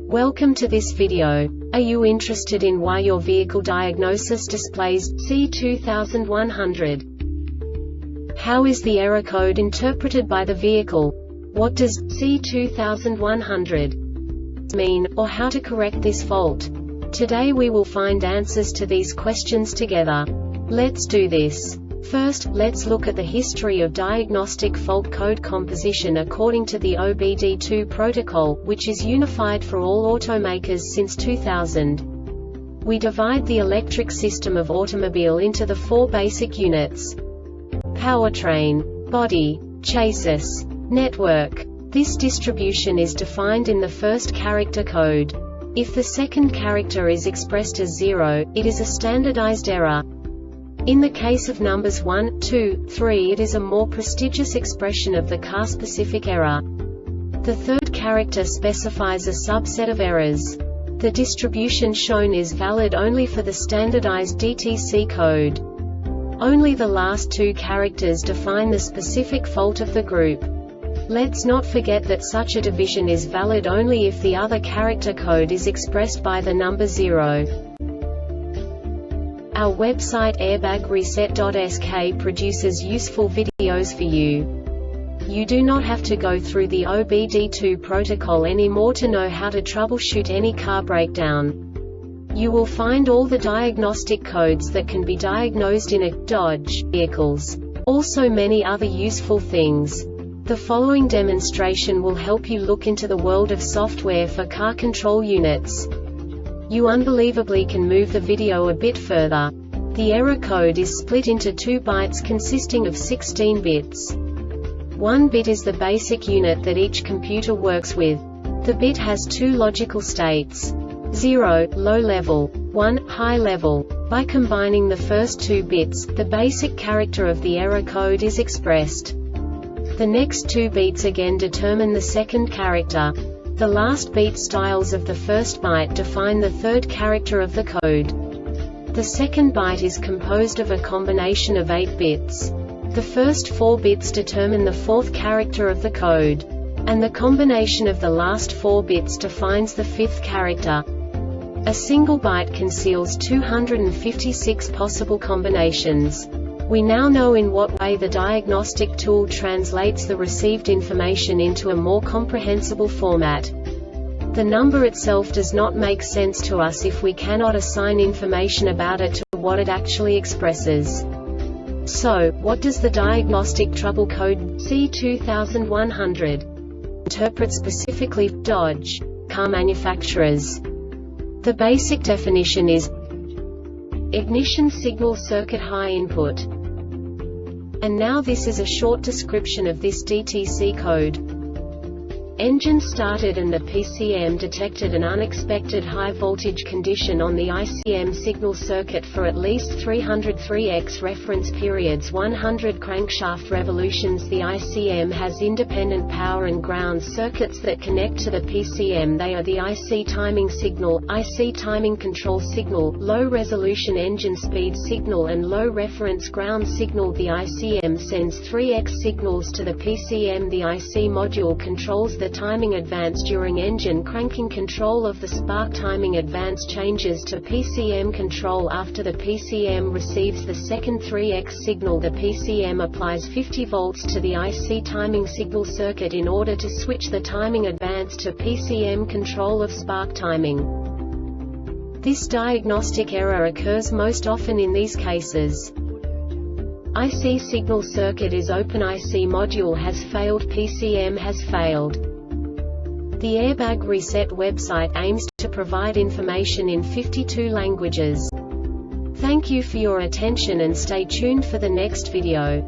Welcome to this video. Are you interested in why your vehicle diagnosis displays C2100? How is the error code interpreted by the vehicle? What does C2100 mean, or how to correct this fault? Today we will find answers to these questions together. Let's do this. First, let's look at the history of diagnostic fault code composition according to the OBD2 protocol, which is unified for all automakers since 2000. We divide the electric system of automobile into the four basic units: powertrain, body, chassis, network. This distribution is defined in the first character code. If the second character is expressed as 0, it is a standardized error. In the case of numbers 1, 2, 3, it is a more prestigious expression of the car-specific error. The third character specifies a subset of errors. The distribution shown is valid only for the standardized DTC code. Only the last two characters define the specific fault of the group. Let's not forget that such a division is valid only if the other character code is expressed by the number 0. Our website airbagreset.sk produces useful videos for you. You do not have to go through the OBD2 protocol anymore to know how to troubleshoot any car breakdown. You will find all the diagnostic codes that can be diagnosed in a Dodge vehicles. Also many other useful things. The following demonstration will help you look into the world of software for car control units. You unbelievably can move the video a bit further. The error code is split into 2 bytes consisting of 16 bits. 1 bit is the basic unit that each computer works with. The bit has 2 logical states: 0, low level, 1, high level. By combining the first 2 bits, the basic character of the error code is expressed. The next 2 beats again determine the second character. The last beat styles of the first byte define the third character of the code. The second byte is composed of a combination of 8 bits. The first 4 bits determine the fourth character of the code. And the combination of the last 4 bits defines the fifth character. A single byte conceals 256 possible combinations. We now know in what way the diagnostic tool translates the received information into a more comprehensible format. The number itself does not make sense to us if we cannot assign information about it to what it actually expresses. So, what does the Diagnostic Trouble Code C2100 interpret specifically for Dodge car manufacturers? The basic definition is ignition signal circuit high input. And now this is a short description of this DTC code. Engine started and the PCM detected an unexpected high voltage condition on the ICM signal circuit for at least 303x reference periods 100 crankshaft revolutions. The ICM has independent power and ground circuits that connect to the PCM. They are the IC timing signal, IC timing control signal, low resolution engine speed signal and low reference ground signal. The ICM sends 3x signals to the PCM. The IC module controls the timing advance during engine cranking. Control of the spark timing advance changes to PCM control after the PCM receives the second 3x signal. The PCM applies 50 volts to the IC timing signal circuit in order to switch the timing advance to PCM control of spark timing. This diagnostic error occurs most often in these cases: IC signal circuit is open, IC module has failed, PCM has failed. The Airbag Reset website aims to provide information in 52 languages. Thank you for your attention and stay tuned for the next video.